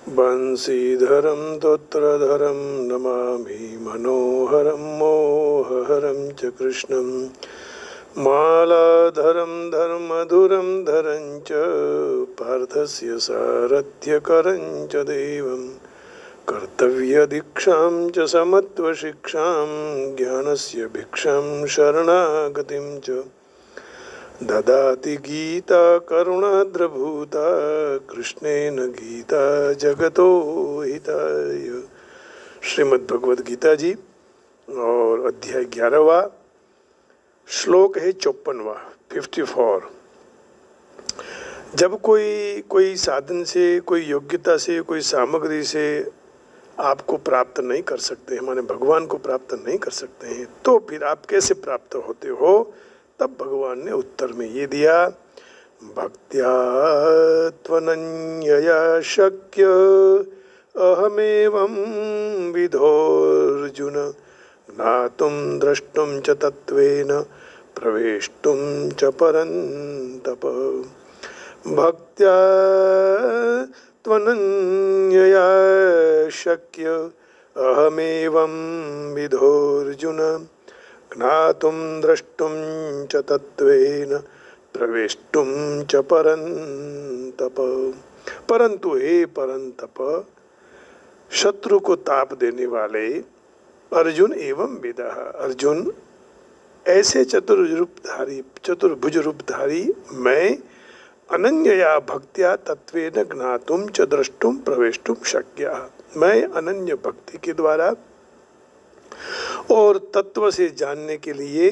बंशीधरं तोत्रधरं नमामि मनोहरं मोहहरं च कृष्णं मालाधरं धर्मधुरं धरं च पार्थस्य सारथ्यकरं च देवं कर्तव्यदीक्षां च समत्वशिक्षां ज्ञानस्य भिक्षां शरणागतिं च ददाति गीता करुणाद्रभूता कृष्णेन गीता जगतो हिताय। श्रीमद् भगवद गीता जी और अध्याय 11वां, श्लोक है 54वां 54। जब कोई साधन से, कोई योग्यता से, कोई सामग्री से आपको प्राप्त नहीं कर सकते, माने भगवान को प्राप्त नहीं कर सकते हैं, तो फिर आप कैसे प्राप्त होते हो? तब भगवान ने उत्तर में ये दिया, भक्त्या त्वनन्यया शक्य अहमेवं विधोर्जुन ज्ञातुं द्रष्टुं च तत्त्वेन प्रवेष्टुं च परन्तप। भक्त्या त्वनन्यया शक्य अहमेवं विधोर्जुन ज्ञातुं द्रष्टुं च तत्त्वेन प्रवेष्टुं च परन्तप। परंतु हे परंतप, शत्रु को ताप देने वाले अर्जुन एवं विदः, अर्जुन ऐसे चतुर्भुज रूपधारी मैं अनन्यया भक्त्या तत्त्वेन ज्ञातुं च द्रष्टुं प्रवेष्टुं शक्यः, मैं अनन्य भक्ति के द्वारा और तत्व से जानने के लिए,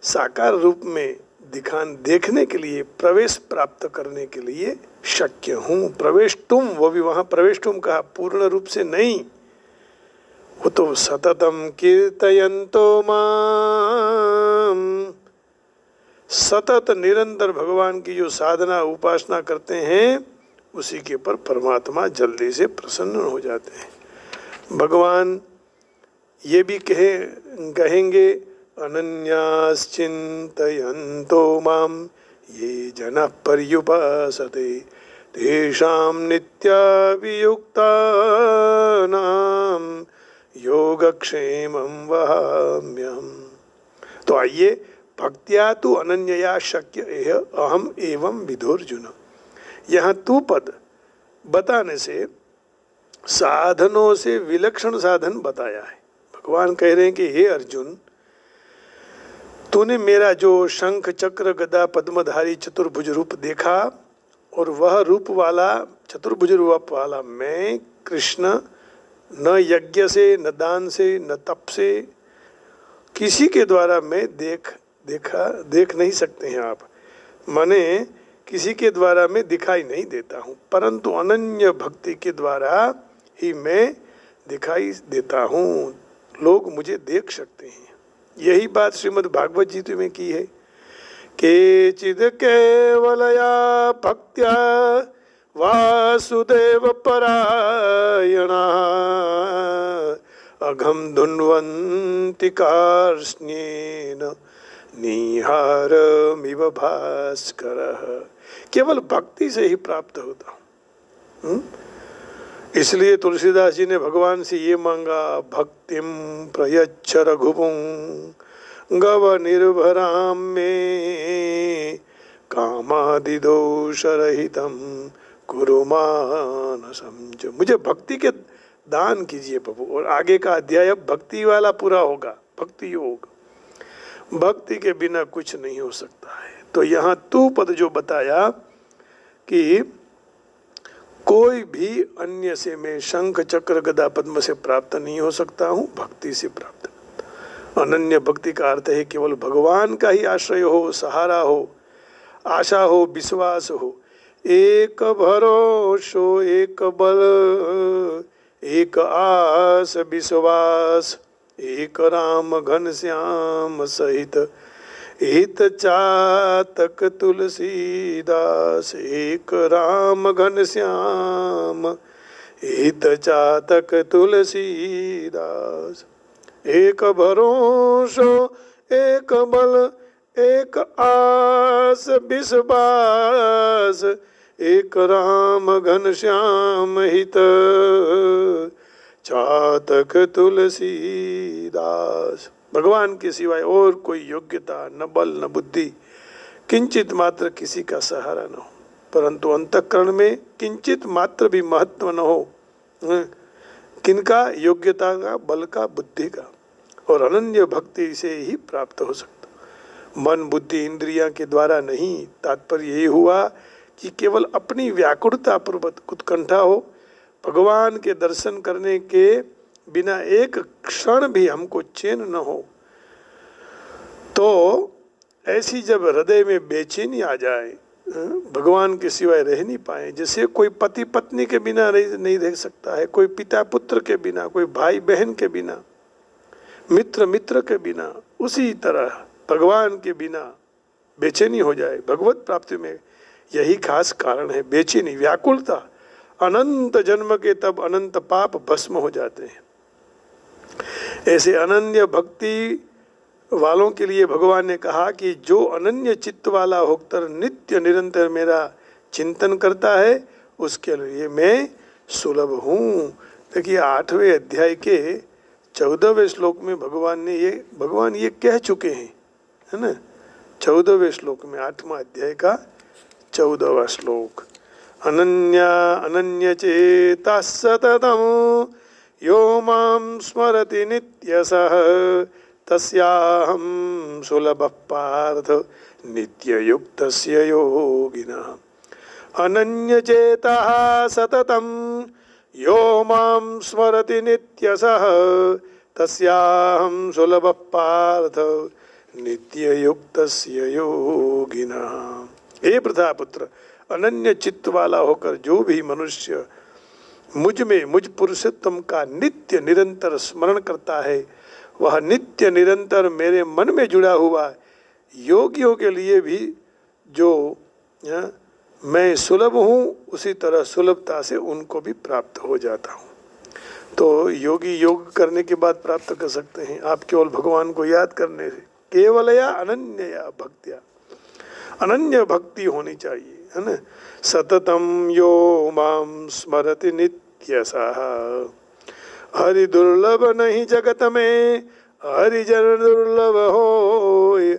साकार रूप में देखने के लिए, प्रवेश प्राप्त करने के लिए शक्य हूँ। प्रवेष्टुम, वो भी वहाँ प्रवेष्टुम कहा, पूर्ण रूप से नहीं, वो तो सततम कीर्तयन्तो माम, सतत निरंतर भगवान की जो साधना उपासना करते हैं उसी के ऊपर परमात्मा जल्दी से प्रसन्न हो जाते हैं। भगवान ये भी कहेंगे, अनन्याश्चिन्तयन्तो मां ये जनः पर्युपासते तेषां नित्याभियुक्तानां योगक्षेमं वहाम्यहम्। तो आइए, भक्त्या तु अनन्यया शक्य अहम एवं विधोर्जुन, यहाँ तू पद बताने से साधनों से विलक्षण साधन बताया है। भगवान कह रहे हैं कि हे अर्जुन, तूने मेरा जो शंख चक्र गदा पद्मधारी चतुर्भुज रूप देखा, और वह रूप वाला, चतुर्भुज रूप वाला मैं कृष्ण, न यज्ञ से, न दान से, न तप से, किसी के द्वारा मैं देख नहीं सकते हैं आप, माने किसी के द्वारा मैं दिखाई नहीं देता हूँ, परंतु अनन्य भक्ति के द्वारा ही मैं दिखाई देता हूँ, लोग मुझे देख सकते हैं। यही बात श्रीमद् भागवत जी में की है, केचिद केवलया भक्त्या वासुदेव परायणा अघम धुन्वन्ति कार्ष्ण्येन निहारमिव भास्करः। केवल भक्ति से ही प्राप्त होता हूँ। इसलिए तुलसीदास जी ने भगवान से ये मांगा, भक्तिम प्रयच्छ रघुपुं गव निर्भरां मे कामादिदोष रहितं कुरु मानसं च। मुझे भक्ति के दान कीजिए प्रभु। और आगे का अध्याय भक्ति वाला पूरा होगा, भक्ति योग। भक्ति के बिना कुछ नहीं हो सकता है। तो यहाँ तू पद जो बताया कि कोई भी अन्य से मैं शंख चक्र गदा पद्म से प्राप्त नहीं हो सकता हूँ, भक्ति से प्राप्त। अनन्य भक्ति का अर्थ है केवल भगवान का ही आश्रय हो, सहारा हो, आशा हो, विश्वास हो। एक भरोसो एक बल, एक आस विश्वास, एक राम घन श्याम सहित हित चातक तुलसीदास। एक राम घन श्याम हित चातक तुलसीदास। एक भरोसो एक बल, एक आस विश्वास, एक राम घन श्याम हित, चातक तुलसीदास। भगवान के सिवाय और कोई योग्यता न बल न बुद्धि, किंचित मात्र किसी का सहारा न हो, परंतु अंतःकरण में किंचित मात्र भी महत्व न हो। किनका? योग्यता का, बल का, बुद्धि का। और अनन्य भक्ति से ही प्राप्त हो सकता। मन बुद्धि इंद्रियां के द्वारा नहीं। तात्पर्य ये हुआ कि केवल अपनी व्याकुलता पूर्वक उत्कंठा हो, भगवान के दर्शन करने के बिना एक क्षण भी हमको चैन न हो। तो ऐसी जब हृदय में बेचैनी आ जाए, भगवान के सिवाय रह नहीं पाए, जैसे कोई पति पत्नी के बिना नहीं रह सकता है, कोई पिता पुत्र के बिना, कोई भाई बहन के बिना, मित्र मित्र के बिना, उसी तरह भगवान के बिना बेचैनी हो जाए। भगवत प्राप्ति में यही खास कारण है, बेचैनी, व्याकुलता। अनंत जन्म के तब अनंत पाप भस्म हो जाते हैं। ऐसे अनन्य भक्ति वालों के लिए भगवान ने कहा कि जो अनन्य चित्त वाला होकर नित्य निरंतर मेरा चिंतन करता है, उसके लिए मैं सुलभ हूँ। देखिए 8वें अध्याय के 14वें श्लोक में भगवान ये कह चुके हैं, है ना। 14वें श्लोक में, 8वां अध्याय का 14वां श्लोक, अनन्य चेता सततम यो मां स्मरति नित्यसः, तस्याहं सुलभः पार्थ नित्ययुक्तस्य योगिनः। अनन्यचेतः सततं यो मां स्मरति नित्यसः, तस्याहं सुलभः पार्थ नित्ययुक्तस्य योगिनः। हे प्रजापुत्र, अनन्य चित्त वाला होकर जो भी मनुष्य मुझ पुरुषोत्तम का नित्य निरंतर स्मरण करता है, वह नित्य निरंतर मेरे मन में जुड़ा हुआ योगियों के लिए भी जो मैं सुलभ हूँ, उसी तरह सुलभता से उनको भी प्राप्त हो जाता हूँ। तो योगी योग करने के बाद प्राप्त कर सकते हैं, आप केवल भगवान को याद करने से। केवलया अनन्यया भक्त्या, अनन्य भक्ति होनी चाहिए, है ना। सततम यो मां स्मरति नित्यसः, हरि दुर्लभ नहीं जगत में, हरि जन दुर्लभ होय।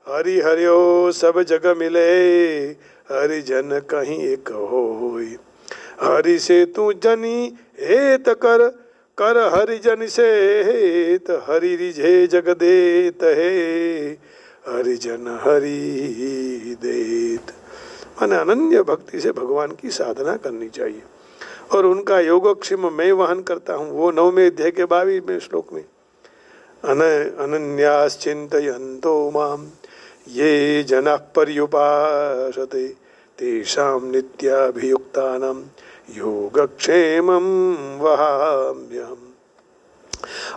हरि हरियो सब जग मिले, हरि जन कहीं एक होय। हरि से तू जनी हेत कर, कर हरि जन से हेत। हरि रिझे जग देत है, हरि जन हरि देत। माने अनन्य भक्ति से भगवान की साधना करनी चाहिए, और उनका योगक्षेम मैं वहन करता हूँ। वो 9वें अध्याय के 22वें श्लोक में, अनन्याश्चिन्तयन्तो माम ये जनाः पर्युपासते, तेषां नित्याभियुक्तानां योगक्षेमं वहाम्यहम्।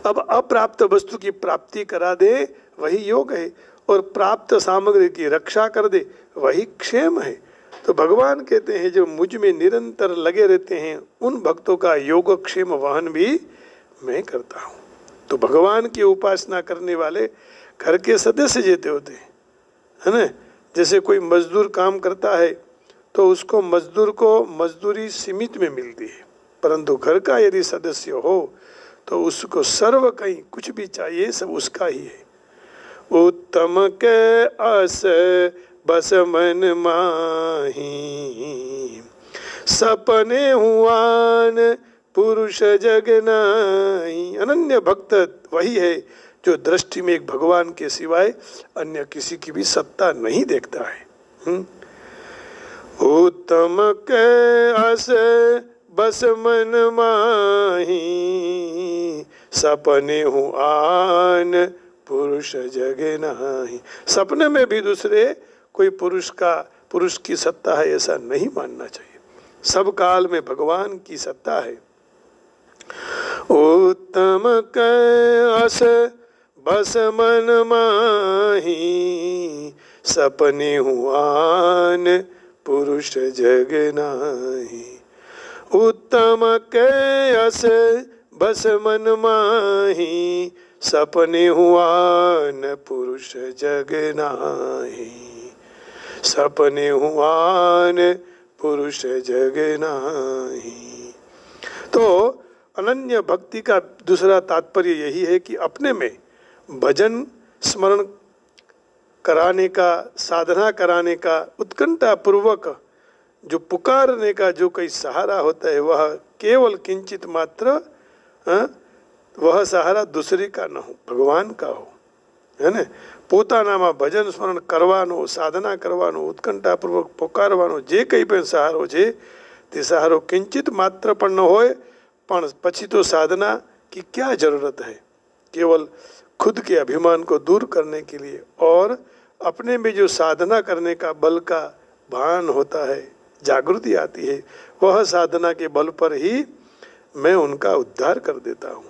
अब अप्राप्त वस्तु की प्राप्ति करा दे वही योग है, और प्राप्त सामग्री की रक्षा कर दे वही क्षेम है। तो भगवान कहते हैं जो मुझ में निरंतर लगे रहते हैं, उन भक्तों का योगक्षेम वहन भी मैं करता हूँ। तो भगवान की उपासना करने वाले घर के सदस्य जैसे होते हैं, है ना। जैसे कोई मजदूर काम करता है तो उसको मजदूर को मजदूरी सीमित में मिलती है, परंतु घर का यदि सदस्य हो तो उसको सर्व कहीं कुछ भी चाहिए सब उसका ही है। उत्तम के अस बस मन माही, सपने हुआन पुरुष जग नाही। अनन्य भक्त वही है जो दृष्टि में एक भगवान के सिवाय अन्य किसी की भी सत्ता नहीं देखता है। उत्तम के अस बस मन माही, सपने हुआन पुरुष जग नाही। सपने में भी दूसरे कोई पुरुष की सत्ता है ऐसा नहीं मानना चाहिए। सब काल में भगवान की सत्ता है। उत्तम के अस बस मन माही, सपने हुआन पुरुष जग नाही। उत्तम के अस बस मन माही, सपने हुआ न पुरुष जग नाही, सपने हुआ न पुरुष जग नाही। तो अनन्य भक्ति का दूसरा तात्पर्य यही है कि अपने में भजन स्मरण कराने का, साधना कराने का, उत्कंठा पूर्वक जो पुकारने का जो कोई सहारा होता है वह केवल किंचित मात्र वह सहारा दूसरे का न हो, भगवान का हो, है ने। પોતાનામાં ભજન સ્મરણ કરવાનો, સાધના કરવાનો, ઉત્કંઠાપૂર્વક પોકારવાનો જે કંઈ પણ સહારો છે તે સહારો કિંચિત માત્ર પણ ન હોય, પણ પછી તો साधना की क्या जरूरत है, केवल खुद के अभिमान को दूर करने के लिए और अपने में जो साधना करने का बल का भान होता है, जागृति आती है, वह साधना के बल पर ही मैं उनका उद्धार कर देता हूँ।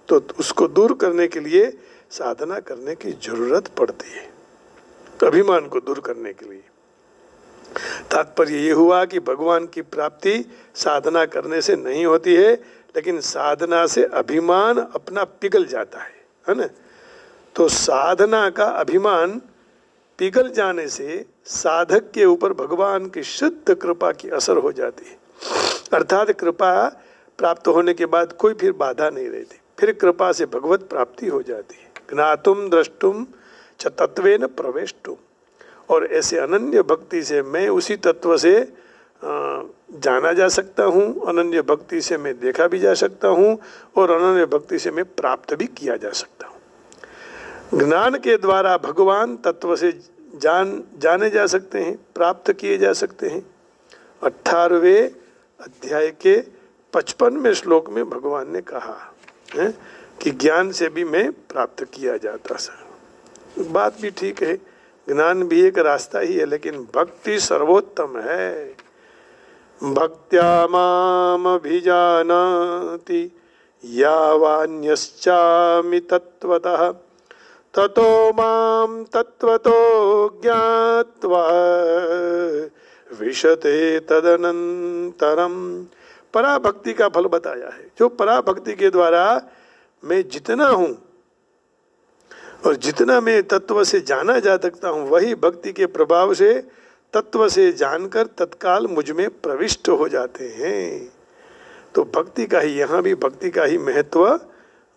तो उसको दूर करने के लिए साधना करने की जरूरत पड़ती है, अभिमान को दूर करने के लिए। तात्पर्य ये हुआ कि भगवान की प्राप्ति साधना करने से नहीं होती है, लेकिन साधना से अभिमान अपना पिघल जाता है ना। तो साधना का अभिमान पिघल जाने से साधक के ऊपर भगवान की शुद्ध कृपा की असर हो जाती है, अर्थात कृपा प्राप्त होने के बाद कोई फिर बाधा नहीं रहती, फिर कृपा से भगवत प्राप्ति हो जाती है। ज्ञातुम द्रष्टुम च तत्वेन प्रवेष्टुम, और ऐसे अनन्य भक्ति से मैं उसी तत्व से जाना जा सकता हूँ, अनन्य भक्ति से मैं देखा भी जा सकता हूँ, और अनन्य भक्ति से मैं प्राप्त भी किया जा सकता हूँ। ज्ञान के द्वारा भगवान तत्व से जाने जा सकते हैं, प्राप्त किए जा सकते हैं। 18वें अध्याय के 55वें श्लोक में भगवान ने कहा है कि ज्ञान से भी मैं प्राप्त किया जाता है। बात भी ठीक है, ज्ञान भी एक रास्ता ही है, लेकिन भक्ति सर्वोत्तम है। भक्त्या माम अभिजानाति यावान्यश्चामि तत्वतः ततो माम तत्वतो ज्ञात्वा विशते तदनंतरम। पराभक्ति का फल बताया है। जो पराभक्ति के द्वारा मैं जितना हूँ और जितना मैं तत्व से जाना जा सकता हूँ, वही भक्ति के प्रभाव से तत्व से जानकर तत्काल मुझ में प्रविष्ट हो जाते हैं। तो भक्ति का ही, यहाँ भी भक्ति का ही महत्व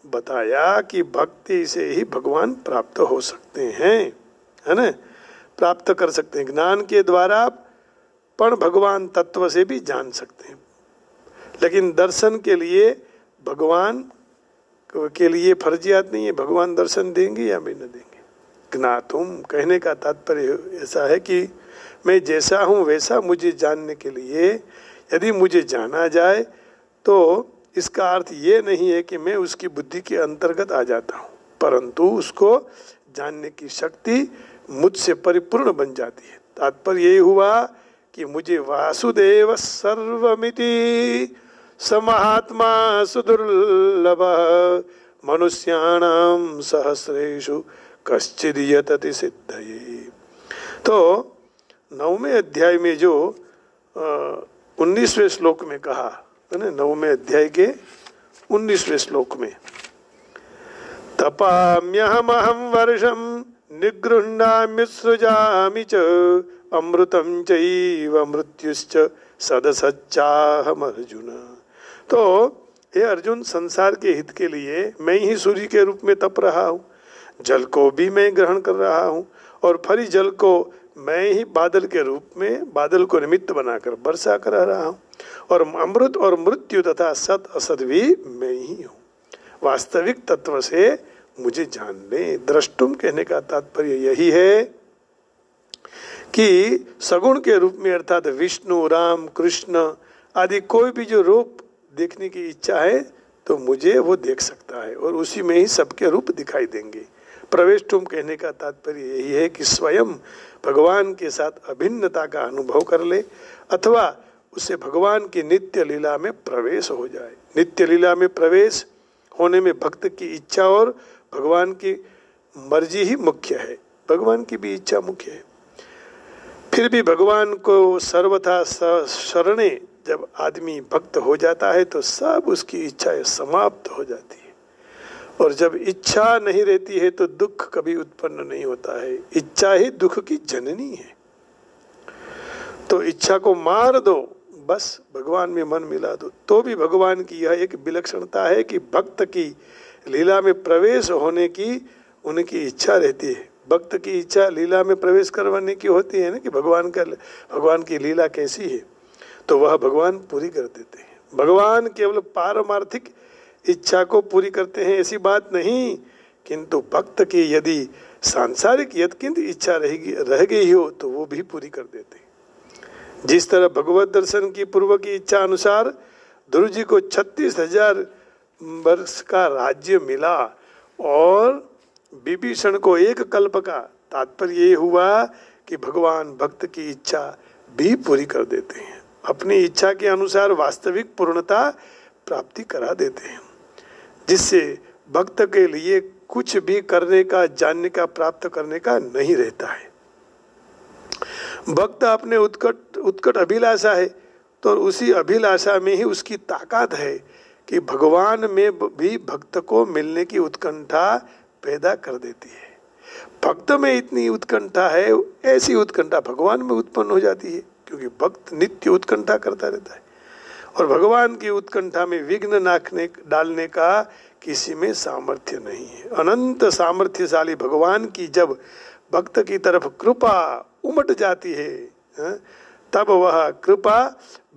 बताया कि भक्ति से ही भगवान प्राप्त हो सकते हैं, है ना, प्राप्त कर सकते हैं। ज्ञान के द्वारा पण भगवान तत्व से भी जान सकते हैं, लेकिन दर्शन के लिए भगवान के लिए फर्जियात नहीं है, भगवान दर्शन देंगे या भी न देंगे। ज्ञातुम कहने का तात्पर्य ऐसा है कि मैं जैसा हूँ वैसा मुझे जानने के लिए यदि मुझे जाना जाए तो इसका अर्थ ये नहीं है कि मैं उसकी बुद्धि के अंतर्गत आ जाता हूँ, परंतु उसको जानने की शक्ति मुझसे परिपूर्ण बन जाती है। तात्पर्य ये हुआ कि मुझे वासुदेव सर्वमिति समहात्मा सुदुर्लभ मनुष्याणाम सहस्रेषु कश्चिद यतति सिद्धये। तो 9वें अध्याय में जो 19वें श्लोक में कहा है ना, 9वें अध्याय के 19वें श्लोक में तपाम्यहमहं वर्षं निगृह्णाम्युत्सृजामि च अमृतं चैव मृत्युश्च सदसच्चाहम अर्जुन। तो हे अर्जुन, संसार के हित के लिए मैं ही सूर्य के रूप में तप रहा हूँ, जल को भी मैं ग्रहण कर रहा हूँ, और फिर जल को मैं ही बादल के रूप में, बादल को निमित्त बनाकर वर्षा कर रहा हूँ, और अमृत और मृत्यु तथा सत असत भी मैं ही हूँ। वास्तविक तत्व से मुझे जान ले। द्रष्टुम कहने का तात्पर्य यही है कि सगुण के रूप में, अर्थात विष्णु, राम, कृष्ण आदि कोई भी जो रूप देखने की इच्छा है तो मुझे वो देख सकता है, और उसी में ही सबके रूप दिखाई देंगे। प्रवेष्टुम कहने का तात्पर्य यही है कि स्वयं भगवान के साथ अभिन्नता का अनुभव कर ले, अथवा उससे भगवान की नित्य लीला में प्रवेश हो जाए। नित्य लीला में प्रवेश होने में भक्त की इच्छा और भगवान की मर्जी ही मुख्य है, भगवान की भी इच्छा मुख्य है। फिर भी भगवान को सर्वथा शरणे जब आदमी भक्त हो जाता है तो सब उसकी इच्छाएं समाप्त हो जाती है, और जब इच्छा नहीं रहती है तो दुख कभी उत्पन्न नहीं होता है। इच्छा ही दुख की जननी है। तो इच्छा को मार दो, बस भगवान में मन मिला दो। तो भी भगवान की यह एक विलक्षणता है कि भक्त की लीला में प्रवेश होने की उनकी इच्छा रहती है। भक्त की इच्छा लीला में प्रवेश करवाने की होती है ना, कि भगवान की लीला कैसी है, तो वह भगवान पूरी कर देते हैं। भगवान केवल पारमार्थिक इच्छा को पूरी करते हैं ऐसी बात नहीं, किंतु भक्त की यदि सांसारिक यत्किंत इच्छा रह गई हो तो वो भी पूरी कर देते हैं। जिस तरह भगवत दर्शन की पूर्व की इच्छा अनुसार ध्रुव जी को 36,000 वर्ष का राज्य मिला और विभीषण को 1 कल्प का, तात्पर्य ये हुआ कि भगवान भक्त की इच्छा भी पूरी कर देते हैं, अपनी इच्छा के अनुसार वास्तविक पूर्णता प्राप्ति करा देते हैं, जिससे भक्त के लिए कुछ भी करने का, जानने का, प्राप्त करने का नहीं रहता है। भक्त अपने उत्कट अभिलाषा है, तो उसी अभिलाषा में ही उसकी ताकत है कि भगवान में भी भक्त को मिलने की उत्कंठा पैदा कर देती है। भक्त में इतनी उत्कंठा है, ऐसी उत्कंठा भगवान में उत्पन्न हो जाती है, क्योंकि भक्त नित्य उत्कंठा करता रहता है। और भगवान की उत्कंठा में विघ्न डालने का किसी में सामर्थ्य नहीं है। अनंत सामर्थ्यशाली भगवान की जब भक्त की तरफ कृपा उमट जाती है, तब वह कृपा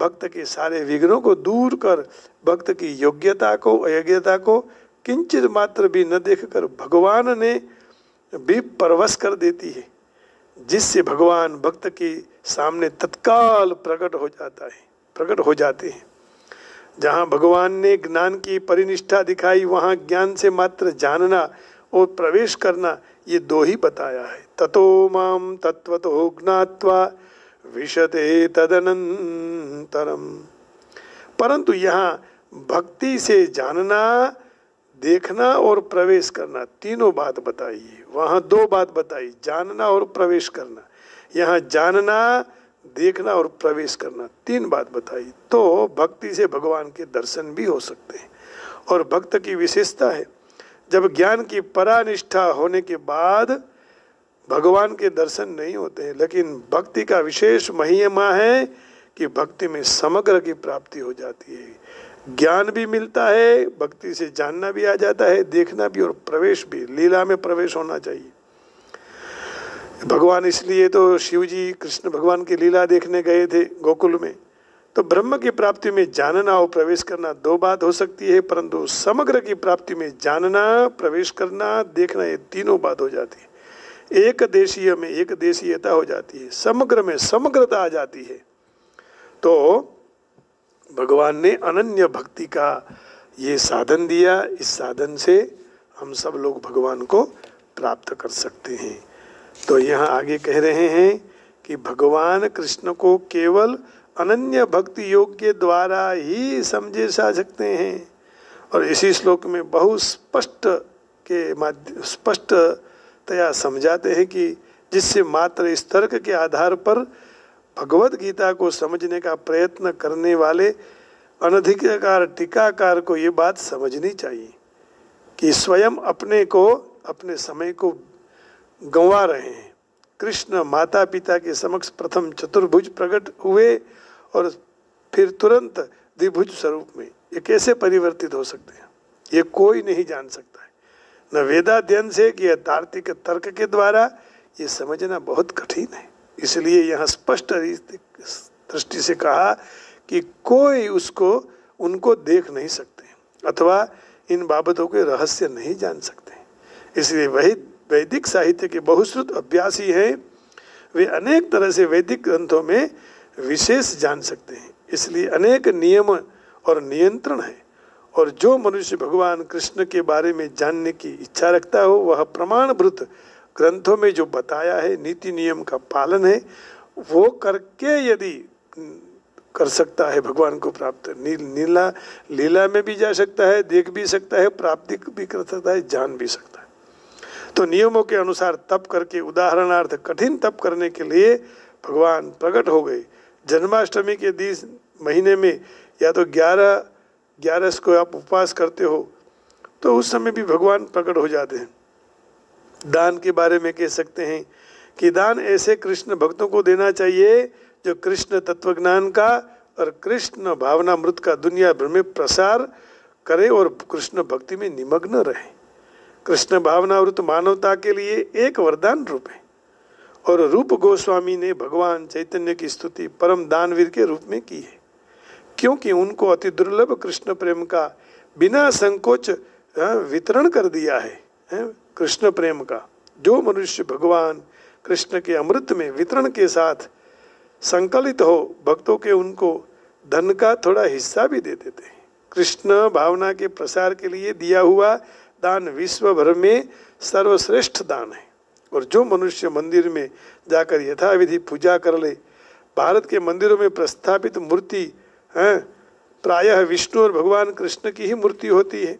भक्त के सारे विघ्नों को दूर कर भक्त की योग्यता को, अयोग्यता को किंचित मात्र भी न देखकर भगवान ने भी परवश कर देती है, जिससे भगवान भक्त के सामने तत्काल प्रकट हो जाते हैं। जहाँ भगवान ने ज्ञान की परिनिष्ठा दिखाई, वहाँ ज्ञान से मात्र जानना और प्रवेश करना, ये 2 ही बताया है। ततो माम तत्वतो ज्ञात्वा विशते तदनंतरम। परंतु यहाँ भक्ति से जानना, देखना और प्रवेश करना, तीनों बात बताई है। वहाँ 2 बात बताई, जानना और प्रवेश करना। यहाँ जानना, देखना और प्रवेश करना, 3 बात बताई। तो भक्ति से भगवान के दर्शन भी हो सकते हैं। और भक्त की विशेषता है, जब ज्ञान की परानिष्ठा होने के बाद भगवान के दर्शन नहीं होते हैं, लेकिन भक्ति का विशेष महिमा है कि भक्ति में समग्र की प्राप्ति हो जाती है। ज्ञान भी मिलता है, भक्ति से जानना भी आ जाता है, देखना भी और प्रवेश भी, लीला में प्रवेश होना चाहिए। भगवान इसलिए तो शिव जी कृष्ण भगवान की लीला देखने गए थे गोकुल में। तो ब्रह्म की प्राप्ति में जानना और प्रवेश करना 2 बात हो सकती है, परंतु समग्र की प्राप्ति में जानना, प्रवेश करना, देखना, ये तीनों बात हो जाती है। एक देशीय में एक देशीयता हो जाती है, समग्र में समग्रता आ जाती है। तो भगवान ने अनन्य भक्ति का ये साधन दिया। इस साधन से हम सब लोग भगवान को प्राप्त कर सकते हैं। तो यहाँ आगे कह रहे हैं कि भगवान कृष्ण को केवल अनन्य भक्ति योग के द्वारा ही समझे जा सकते हैं। और इसी श्लोक में बहुत स्पष्टतया समझाते हैं कि जिससे मात्र इस तर्क के आधार पर भगवत गीता को समझने का प्रयत्न करने वाले अनधिकार टीकाकार को ये बात समझनी चाहिए कि स्वयं अपने समय को गंवा रहे हैं। कृष्ण माता पिता के समक्ष प्रथम चतुर्भुज प्रकट हुए और फिर तुरंत द्विभुज स्वरूप में, ये कैसे परिवर्तित हो सकते हैं, ये कोई नहीं जान सकता है, न वेदाध्ययन से कि तार्किक तर्क के द्वारा। ये समझना बहुत कठिन है। इसलिए यहाँ स्पष्ट दृष्टि से कहा कि कोई उनको देख नहीं सकते अथवा इन बाबतों के रहस्य नहीं जान सकते। इसलिए वही वैदिक साहित्य के बहुश्रुत अभ्यासी हैं, वे अनेक तरह से वैदिक ग्रंथों में विशेष जान सकते हैं। इसलिए अनेक नियम और नियंत्रण है, और जो मनुष्य भगवान कृष्ण के बारे में जानने की इच्छा रखता हो, वह प्रमाणभूत ग्रंथों में जो बताया है नीति नियम का पालन है, वो करके यदि कर सकता है भगवान को प्राप्त। लीला में भी जा सकता है, देख भी सकता है, प्राप्ति भी कर सकता है, जान भी सकता है। तो नियमों के अनुसार तप करके, उदाहरणार्थ कठिन तप करने के लिए भगवान प्रकट हो गए। जन्माष्टमी के महीने में या तो 11 को आप उपवास करते हो तो उस समय भी भगवान प्रकट हो जाते हैं। दान के बारे में कह सकते हैं कि दान ऐसे कृष्ण भक्तों को देना चाहिए जो कृष्ण तत्वज्ञान का और कृष्ण भावनामृत का दुनिया भर में प्रसार करे और कृष्ण भक्ति में निमग्न रहे। कृष्ण भावनामृत मानवता के लिए एक वरदान रूप है। और रूप गोस्वामी ने भगवान चैतन्य की स्तुति परम दानवीर के रूप में की है, क्योंकि उनको अति दुर्लभ कृष्ण प्रेम का बिना संकोच वितरण कर दिया है। कृष्ण प्रेम का जो मनुष्य भगवान कृष्ण के अमृत में वितरण के साथ संकलित हो, भक्तों के उनको धन का थोड़ा हिस्सा भी दे देते हैं। कृष्ण भावना के प्रसार के लिए दिया हुआ दान विश्व भर में सर्वश्रेष्ठ दान है। और जो मनुष्य मंदिर में जाकर यथाविधि पूजा कर ले, भारत के मंदिरों में प्रस्थापित मूर्ति प्रायः विष्णु और भगवान कृष्ण की ही मूर्ति होती है,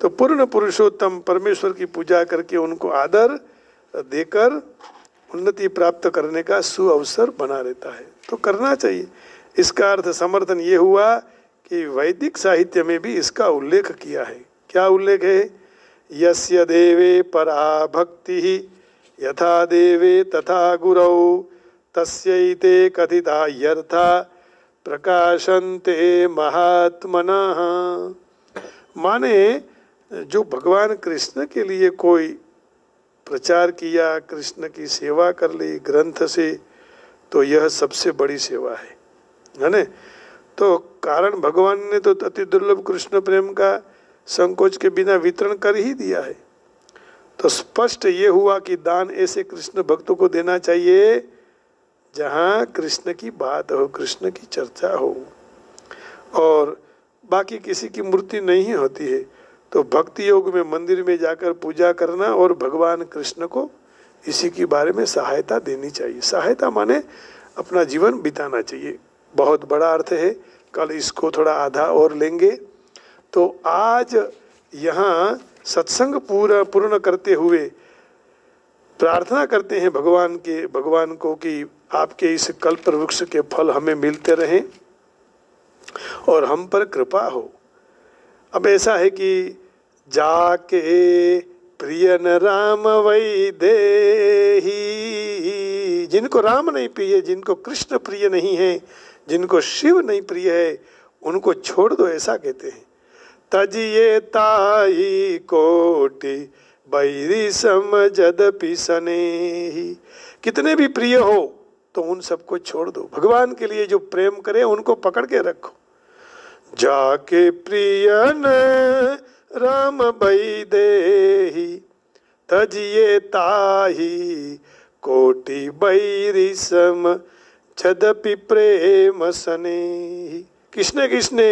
तो पूर्ण पुरुषोत्तम परमेश्वर की पूजा करके उनको आदर देकर उन्नति प्राप्त करने का सुअवसर बना रहता है, तो करना चाहिए। इसका अर्थ समर्थन ये हुआ कि वैदिक साहित्य में भी इसका उल्लेख किया है। क्या उल्लेख है? यस्य देवे परा भक्ति यथा देवे तथा गुरौ तस्यैते कथिता यर्था प्रकाशन्ते महात्मनः। माने जो भगवान कृष्ण के लिए कोई प्रचार किया, कृष्ण की सेवा कर ली ग्रंथ से, तो यह सबसे बड़ी सेवा है ना। तो कारण भगवान ने तो अति दुर्लभ कृष्ण प्रेम का संकोच के बिना वितरण कर ही दिया है। तो स्पष्ट ये हुआ कि दान ऐसे कृष्ण भक्तों को देना चाहिए जहाँ कृष्ण की बात हो, कृष्ण की चर्चा हो, और बाकी किसी की मूर्ति नहीं होती है तो भक्ति योग में मंदिर में जाकर पूजा करना और भगवान कृष्ण को इसी के बारे में सहायता देनी चाहिए। सहायता माने अपना जीवन बिताना चाहिए, बहुत बड़ा अर्थ है। कल इसको थोड़ा आधा और लेंगे। तो आज यहाँ सत्संग पूर्ण करते हुए प्रार्थना करते हैं भगवान को कि आपके इस कल्प वृक्ष के फल हमें मिलते रहें और हम पर कृपा हो। अब ऐसा है कि जाके प्रियन राम वै देही, जिनको राम नहीं प्रिय, जिनको कृष्ण प्रिय नहीं है, जिनको शिव नहीं प्रिय है, उनको छोड़ दो, ऐसा कहते हैं। तजिए ताई कोटि बैरी समझदपि सनेही, कितने भी प्रिय हो तो उन सबको छोड़ दो। भगवान के लिए जो प्रेम करे उनको पकड़ के रखो। जाके प्रियन राम बई देही तजिए ताही कोटि बैरी सम छदपि प्रेम सनेही। किसने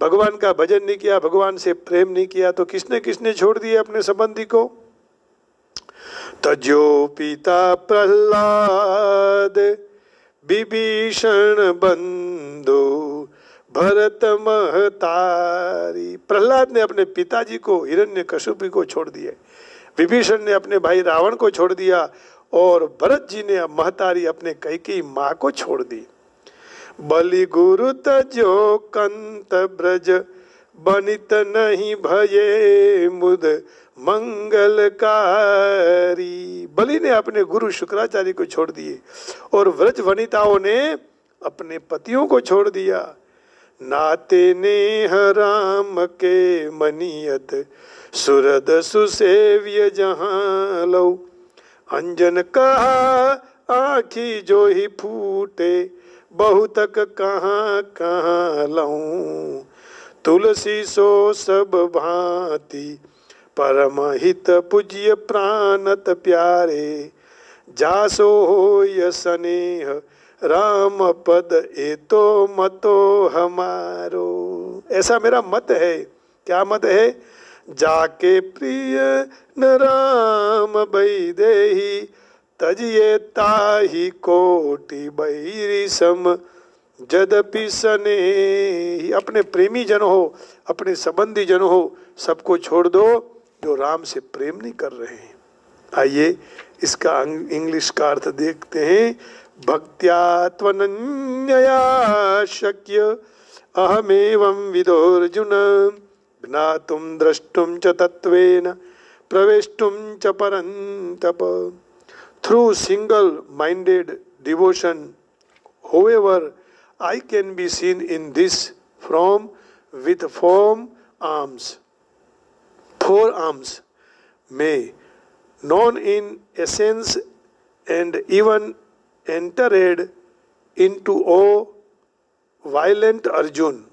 भगवान का भजन नहीं किया, भगवान से प्रेम नहीं किया, तो किसने छोड़ दिए अपने संबंधी को? तजो पिता प्रहलाद विभीषण बंधु भरत महतारी। प्रहलाद ने अपने पिताजी को हिरण्यकशिपु को छोड़ दिया, विभीषण ने अपने भाई रावण को छोड़ दिया और भरत जी ने महतारी अपने कैकेयी माँ को छोड़ दी। बलि गुरु तजो कंत ब्रज बनित नहीं भये मुद मंगलकारी। बलि ने अपने गुरु शुक्राचार्य को छोड़ दिए और व्रज वनिताओं ने अपने पतियों को छोड़ दिया। नाते नेह राम के मनियत सुरद सुसेव्य जहाँ लो। अंजन कहा आँखी जो ही फूटे बहुतक कहाँ कहाँ लऊं। तुलसी सो सब भांति परम हित पूज्य प्राणत प्यारे। जासो हो स्नेह राम पद ए तो मतो हमारो। ऐसा मेरा मत है। क्या मत है? जाके प्रिय न राम बई देही तजिए ताही कोटि बैरी सम जदपि सने। अपने प्रेमी जन हो, अपने संबंधी जन हो, सबको छोड़ दो जो राम से प्रेम नहीं कर रहे हैं। आइए इसका इंग्लिश का अर्थ देखते हैं। भक्त्या त्वनन्यया शक्य अहमेवं विदोर्जुन ज्ञातुं द्रष्टुं च तत्त्वेन प्रवेष्टुं च परन्तप. Through single-minded devotion, however, I can be seen in this form with four arms, may, known in essence and even entered into O violent Arjun.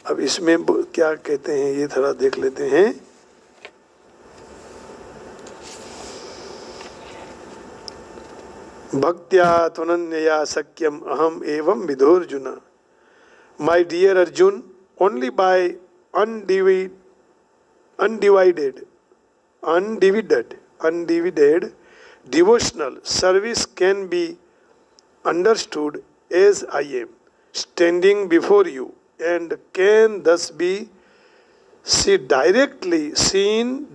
अब इसमें क्या कहते हैं ये थोड़ा देख लेते हैं. भक्त्या त्वनन्यया सक्यम अहम एवं विधोर्जुन. My dear Arjun, only by undivided devotional service can be understood as I am standing before you, and can thus be seen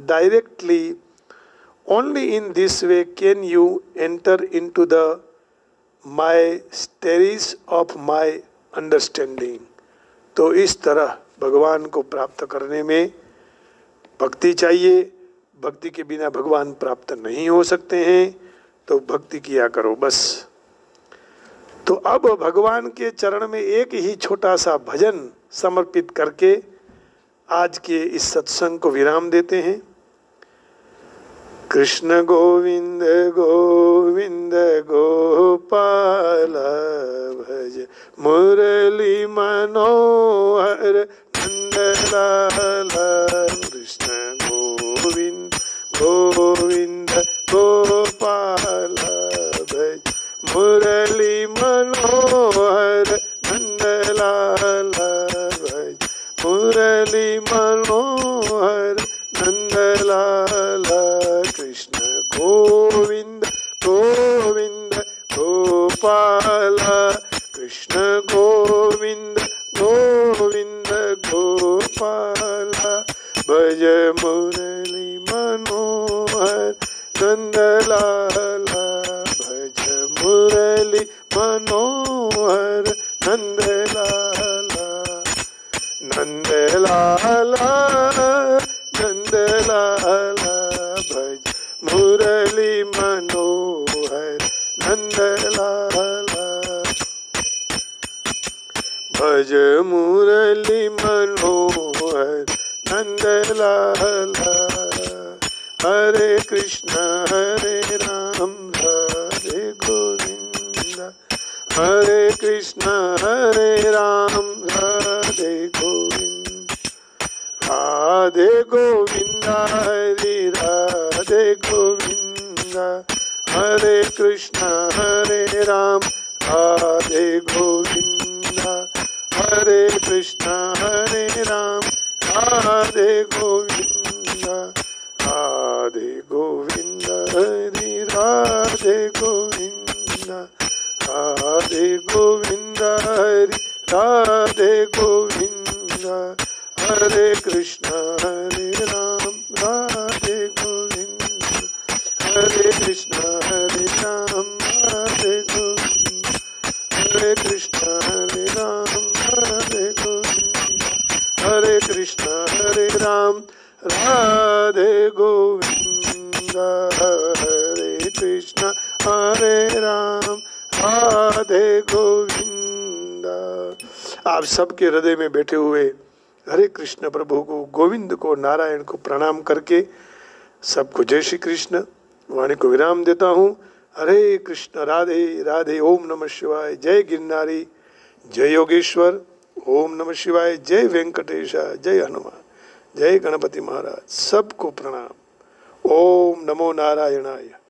directly. Only in this way can you enter into the mysteries of my understanding. तो इस तरह भगवान को प्राप्त करने में भक्ति चाहिए. भक्ति के बिना भगवान प्राप्त नहीं हो सकते हैं. तो भक्ति किया करो बस. तो अब भगवान के चरण में एक ही छोटा सा भजन समर्पित करके आज के इस सत्संग को विराम देते हैं. कृष्ण गोविंद गोविंद गोपाल भज मुरली मनोहर नंदलाल. कृष्ण गोविंद गोविंद गोपाल भज मुरली मनोहर नंदलाल. भज मुरली मनोहर नंदलाल. कृष्ण गोविंद गोविंद गोपाल. कृष्ण गोविंद गोविंद गोपाल. भज मुरली मनोहर नंदलाल. भज मुरली मनोहर नंदलाल. नंदलाल नंदलाल. भज मुरली मनोहर नंदलाल. भज मुरली मनोहर नंदलाल. हरे कृष्ण हरे राम राधे गोविंद. हरे कृष्ण हरे राम राधे गोविंद. राधे गोविंद हरे राधे गोविंद. हरे कृष्ण हरे राम राधे गोविंद. हरे कृष्ण हरे राम राधे गोविंद. राधे गोविंद हरे राधे गोविंद. राधे गोविंद हरे राधे गोविंद. हरे कृष्ण हरे राम राधे गोविंद. हरे कृष्ण हरे राम राधे गोविंद. हरे कृष्ण हरे राम राधे गोविंद. हरे कृष्ण हरे राम राधे गोविंद. हरे कृष्ण हरे राम राधे गोविंद. आप सबके हृदय में बैठे हुए हरे कृष्ण प्रभु को, गोविंद को, नारायण को प्रणाम करके सबको जय श्री कृष्ण. वाणी को विराम देता हूँ. हरे कृष्ण राधे राधे. ओम नमः शिवाय. जय गिरनारी. जय योगेश्वर. ओम नमः शिवाय. जय वेंकटेशा. जय हनुमान. जय गणपति महाराज. सबको प्रणाम. ओम नमो नारायणाय.